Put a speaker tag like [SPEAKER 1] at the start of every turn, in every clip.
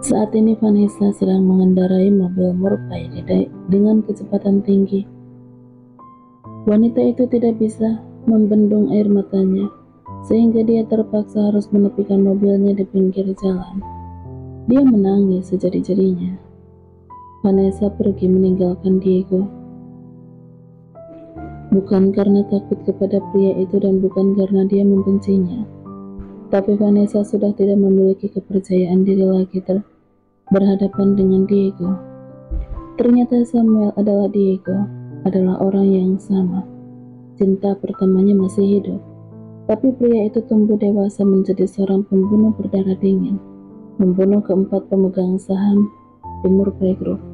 [SPEAKER 1] Saat ini Vanessa sedang mengendarai mobil Murphy dengan kecepatan tinggi. Wanita itu tidak bisa membendung air matanya, sehingga dia terpaksa harus menepikan mobilnya di pinggir jalan. Dia menangis sejadi-jadinya. Vanessa pergi meninggalkan Diego. Bukan karena takut kepada pria itu dan bukan karena dia membencinya. Tapi Vanessa sudah tidak memiliki kepercayaan diri lagi berhadapan dengan Diego. Ternyata Samuel adalah Diego, adalah orang yang sama. Cinta pertamanya masih hidup, tapi pria itu tumbuh dewasa menjadi seorang pembunuh berdarah dingin, membunuh keempat pemegang saham di Murphy Group.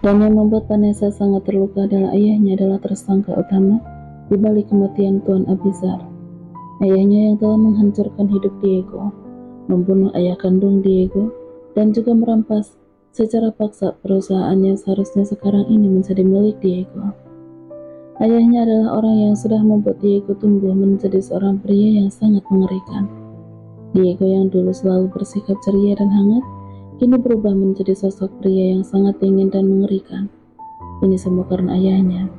[SPEAKER 1] Dan yang membuat Vanessa sangat terluka adalah ayahnya adalah tersangka utama di balik kematian Tuan Abizar. Ayahnya yang telah menghancurkan hidup Diego, membunuh ayah kandung Diego, dan juga merampas secara paksa perusahaan yang seharusnya sekarang ini menjadi milik Diego. Ayahnya adalah orang yang sudah membuat Diego tumbuh menjadi seorang pria yang sangat mengerikan. Diego yang dulu selalu bersikap ceria dan hangat, kini berubah menjadi sosok pria yang sangat dingin dan mengerikan. Ini semua karena ayahnya.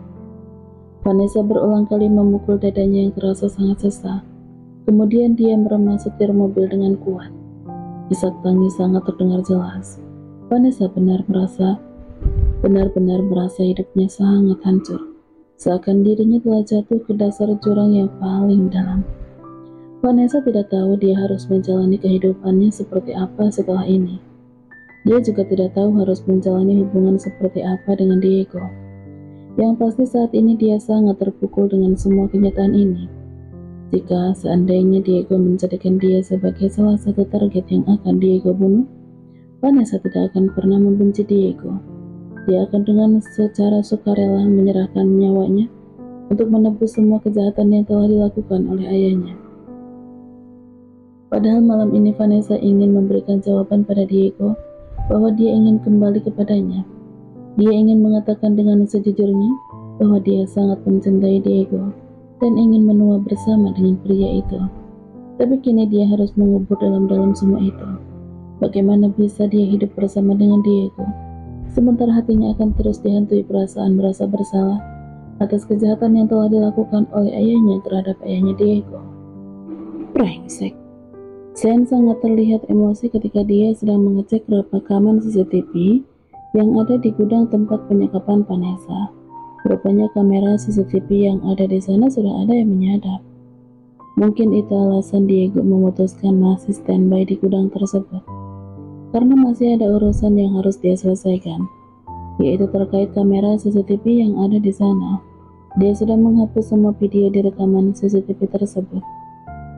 [SPEAKER 1] Vanessa berulang kali memukul dadanya yang terasa sangat sesak. Kemudian dia meremang setir mobil dengan kuat. Isak tangis sangat terdengar jelas. Vanessa benar-benar merasa hidupnya sangat hancur. Seakan dirinya telah jatuh ke dasar jurang yang paling dalam. Vanessa tidak tahu dia harus menjalani kehidupannya seperti apa setelah ini. Dia juga tidak tahu harus menjalani hubungan seperti apa dengan Diego. Yang pasti saat ini dia sangat terpukul dengan semua kenyataan ini. Jika seandainya Diego menjadikan dia sebagai salah satu target yang akan Diego bunuh, Vanessa tidak akan pernah membenci Diego. Dia akan dengan secara sukarela menyerahkan nyawanya untuk menebus semua kejahatan yang telah dilakukan oleh ayahnya. Padahal malam ini Vanessa ingin memberikan jawaban pada Diego bahwa dia ingin kembali kepadanya. Dia ingin mengatakan dengan sejujurnya bahwa dia sangat mencintai Diego dan ingin menua bersama dengan pria itu. Tapi kini dia harus mengubur dalam-dalam semua itu. Bagaimana bisa dia hidup bersama dengan Diego, sementara hatinya akan terus dihantui perasaan merasa bersalah atas kejahatan yang telah dilakukan oleh ayahnya terhadap ayahnya Diego. Brengsek. Sean sangat terlihat emosi ketika dia sedang mengecek rekaman CCTV yang ada di gudang tempat penyekapan Vanessa. Rupanya kamera CCTV yang ada di sana sudah ada yang menyadap. Mungkin itu alasan Diego memutuskan masih standby di gudang tersebut, karena masih ada urusan yang harus dia selesaikan, yaitu terkait kamera CCTV yang ada di sana. Dia sudah menghapus semua video di rekaman CCTV tersebut,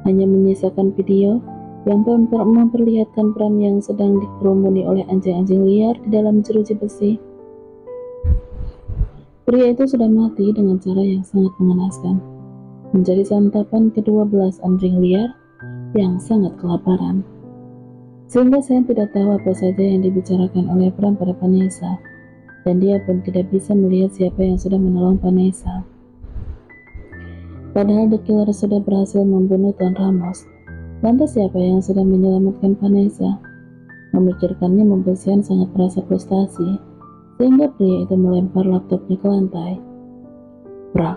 [SPEAKER 1] hanya menyisakan video yang memperlihatkan Pram yang sedang dikerumuni oleh anjing-anjing liar di dalam jeruji besi. Pria itu sudah mati dengan cara yang sangat mengenaskan, menjadi santapan ke-12 anjing liar yang sangat kelaparan. Sehingga saya tidak tahu apa saja yang dibicarakan oleh Pram pada Vanessa, dan dia pun tidak bisa melihat siapa yang sudah menolong Vanessa. Padahal The Killer sudah berhasil membunuh Tuan Ramos. Lantas siapa yang sudah menyelamatkan Vanessa? Memikirkannya membuat Sean sangat merasa frustasi, sehingga pria itu melempar laptopnya ke lantai. Brak,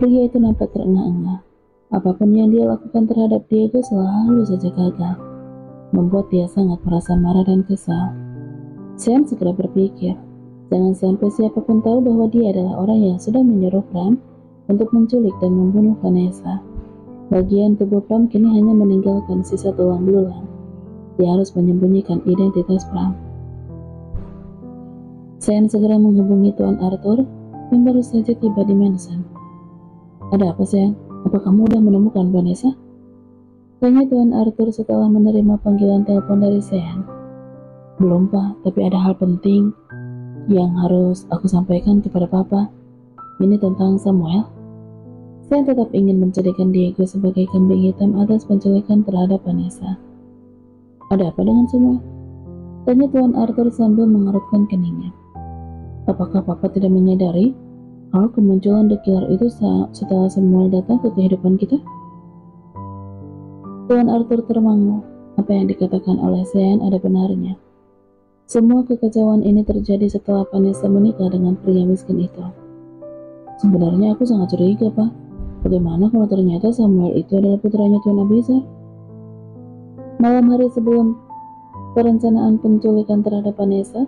[SPEAKER 1] pria itu nampak terengah-engah. Apapun yang dia lakukan terhadap Diego selalu saja gagal, membuat dia sangat merasa marah dan kesal. Sean segera berpikir, jangan sampai siapapun tahu bahwa dia adalah orang yang sudah menyuruh Pram untuk menculik dan membunuh Vanessa. Bagian tubuh Pram kini hanya meninggalkan sisa tulang belulang. Dia harus menyembunyikan identitas Pram. Sean segera menghubungi Tuan Arthur yang baru saja tiba di mansion. Ada apa, Sean? Apa kamu udah menemukan Vanessa? Tanya Tuan Arthur setelah menerima panggilan telepon dari Sean. Belum, Pak, tapi ada hal penting yang harus aku sampaikan kepada Papa. Ini tentang Samuel. Saya tetap ingin menjadikan Diego sebagai kambing hitam atas penculikan terhadap Vanessa. Ada apa dengan Samuel? Tanya Tuan Arthur sambil mengerutkan keningnya. Apakah Papa tidak menyadari kalau kemunculan The Killer itu setelah Samuel datang ke kehidupan kita? Tuan Arthur termangu. apa yang dikatakan oleh Sean ada benarnya. Semua kekacauan ini terjadi setelah Vanessa menikah dengan pria miskin itu. Sebenarnya aku sangat curiga, Pak. Bagaimana kalau ternyata Samuel itu adalah putranya Tuan Abizar? Malam hari sebelum perencanaan penculikan terhadap Vanessa,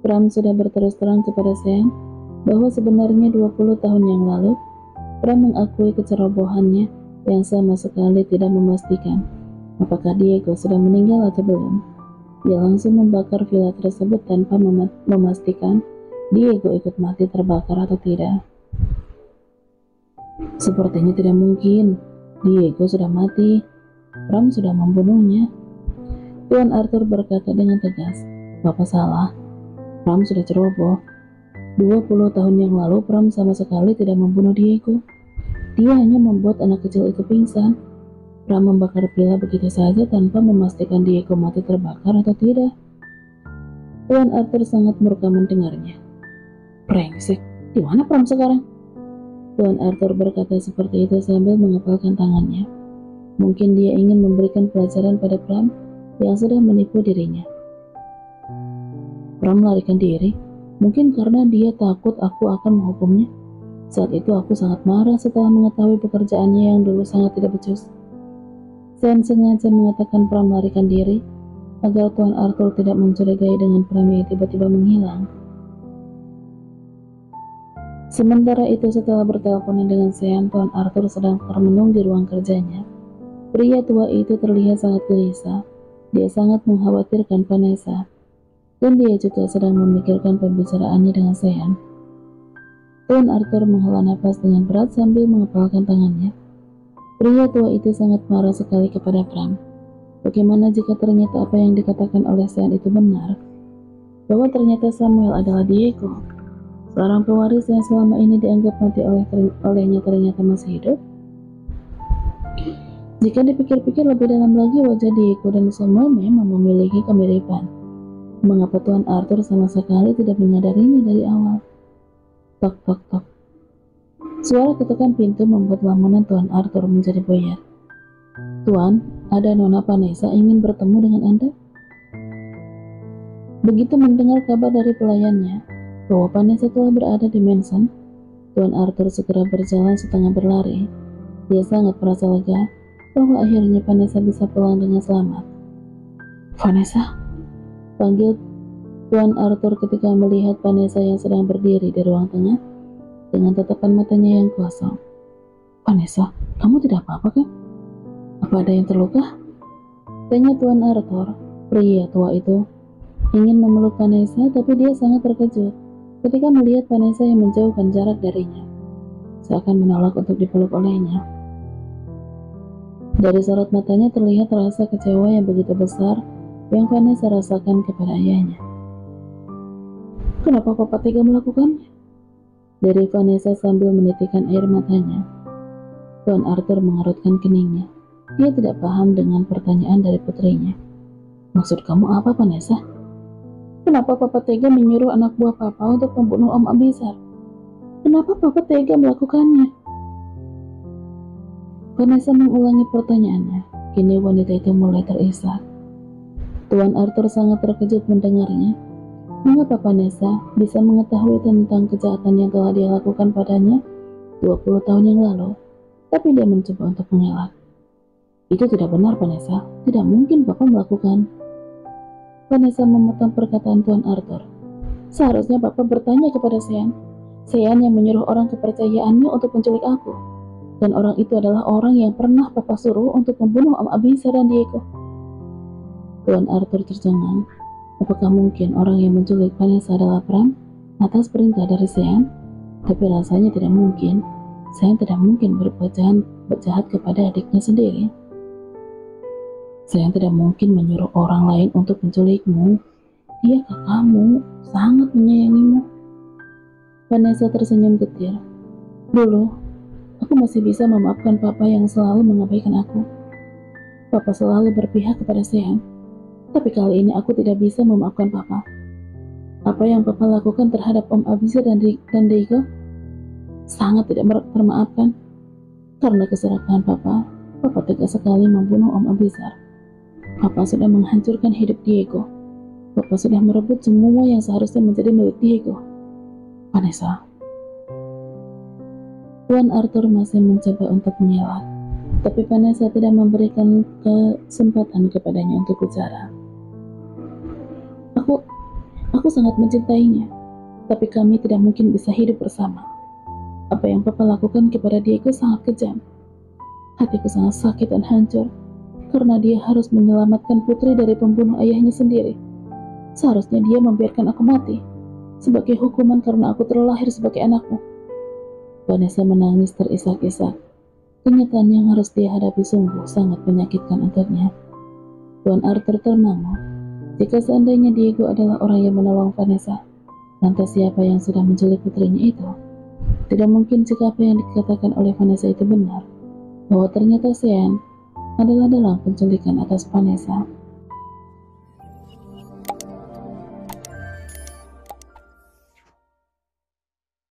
[SPEAKER 1] Bram sudah berterus terang kepada Sean bahwa sebenarnya 20 tahun yang lalu, Bram mengakui kecerobohannya yang sama sekali tidak memastikan apakah Diego sudah meninggal atau belum. Dia langsung membakar villa tersebut tanpa memastikan Diego ikut mati terbakar atau tidak. Sepertinya tidak mungkin. Diego sudah mati. Bram sudah membunuhnya. Tuan Arthur berkata dengan tegas. Bapak salah. Bram sudah ceroboh. 20 tahun yang lalu Bram sama sekali tidak membunuh Diego. Dia hanya membuat anak kecil itu pingsan. Bram membakar villa begitu saja tanpa memastikan Diego mati terbakar atau tidak. Tuan Arthur sangat murka mendengarnya. Brengsek, di mana Bram sekarang? Tuan Arthur berkata seperti itu sambil mengepalkan tangannya. Mungkin dia ingin memberikan pelajaran pada Bram yang sudah menipu dirinya. Bram melarikan diri, mungkin karena dia takut aku akan menghukumnya. Saat itu aku sangat marah setelah mengetahui pekerjaannya yang dulu sangat tidak becus. Sean sengaja mengatakan Bram melarikan diri agar Tuan Arthur tidak mencurigai dengan Bram yang tiba-tiba menghilang. Sementara itu setelah berteleponan dengan Sean, Tuan Arthur sedang termenung di ruang kerjanya. Pria tua itu terlihat sangat gelisah. Dia sangat mengkhawatirkan Vanessa, dan dia juga sedang memikirkan pembicaraannya dengan Sean. Tuan Arthur menghela nafas dengan berat sambil mengepalkan tangannya. Pria tua itu sangat marah sekali kepada Bram. Bagaimana jika ternyata apa yang dikatakan oleh Sean itu benar? Bahwa ternyata Samuel adalah Diego, seorang pewaris yang selama ini dianggap mati olehnya ternyata masih hidup? Jika dipikir-pikir lebih dalam lagi, wajah Diego dan Samuel memang memiliki kemiripan. Mengapa Tuan Arthur sama sekali tidak menyadarinya dari awal? Tok tok tok. Suara ketukan pintu membuat lamunan Tuan Arthur menjadi buyar. Tuan, ada Nona Vanessa ingin bertemu dengan Anda. Begitu mendengar kabar dari pelayannya bahwa Vanessa telah berada di Mansion, Tuan Arthur segera berjalan setengah berlari. Dia sangat merasa lega bahwa akhirnya Vanessa bisa pulang dengan selamat. Vanessa, panggil Tuan Arthur ketika melihat Vanessa yang sedang berdiri di ruang tengah dengan tatapan matanya yang kosong. Vanessa, kamu tidak apa-apa kan? Apa ada yang terluka? Tanya Tuan Arthur. Pria tua itu ingin memeluk Vanessa, tapi dia sangat terkejut ketika melihat Vanessa yang menjauhkan jarak darinya, seakan menolak untuk dipeluk olehnya. Dari sorot matanya terlihat rasa kecewa yang begitu besar yang Vanessa rasakan kepada ayahnya. Kenapa Papa tega melakukannya? Dari Vanessa sambil menitikkan air matanya. Tuan Arthur mengerutkan keningnya. Dia tidak paham dengan pertanyaan dari putrinya. Maksud kamu apa, Vanessa? Kenapa Papa tega menyuruh anak buah Papa untuk membunuh Om Abizar? Kenapa Papa tega melakukannya? Vanessa mengulangi pertanyaannya. Kini wanita itu mulai terisak. Tuan Arthur sangat terkejut mendengarnya. Mengapa Vanessa bisa mengetahui tentang kejahatan yang telah dia lakukan padanya 20 tahun yang lalu, tapi dia mencoba untuk mengelak. Itu tidak benar, Vanessa. Tidak mungkin Papa melakukan. Vanessa memotong perkataan Tuan Arthur. Seharusnya Papa bertanya kepada Sean. Sean yang menyuruh orang kepercayaannya untuk menculik aku. Dan orang itu adalah orang yang pernah Papa suruh untuk membunuh Om Abizar dan Diego. Tuan Arthur tercengang. Apakah mungkin orang yang menculik Vanessa adalah Bram atas perintah dari Sean? Tapi rasanya tidak mungkin. Sean tidak mungkin berbuat jahat kepada adiknya sendiri. Sean tidak mungkin menyuruh orang lain untuk menculikmu. Dia kakakmu, sangat menyayangimu. Vanessa tersenyum getir. Dulu, aku masih bisa memaafkan Papa yang selalu mengabaikan aku. Papa selalu berpihak kepada Sean. Tapi kali ini aku tidak bisa memaafkan Papa. Apa yang Papa lakukan terhadap Om Abizar dan Diego sangat tidak termaafkan. Karena keserakahan Papa tega sekali membunuh Om Abizar. Papa sudah menghancurkan hidup Diego. Papa sudah merebut semua yang seharusnya menjadi milik Diego. Vanessa. Tuan Arthur masih mencoba untuk mengelak, tapi Vanessa tidak memberikan kesempatan kepadanya untuk bicara. Aku sangat mencintainya, tapi kami tidak mungkin bisa hidup bersama. Apa yang Papa lakukan kepada Diego sangat kejam. Hatiku sangat sakit dan hancur, karena dia harus menyelamatkan putri dari pembunuh ayahnya sendiri. Seharusnya dia membiarkan aku mati, sebagai hukuman karena aku terlahir sebagai anakmu. Vanessa menangis terisak-isak. Kenyataan yang harus dia hadapi sungguh sangat menyakitkan untuknya. Tuan Arthur termangu. Jika seandainya Diego adalah orang yang menolong Vanessa, lantas siapa yang sudah menculik putrinya itu? Tidak mungkin jika apa yang dikatakan oleh Vanessa itu benar, bahwa ternyata Sean adalah dalam penculikan atas Vanessa.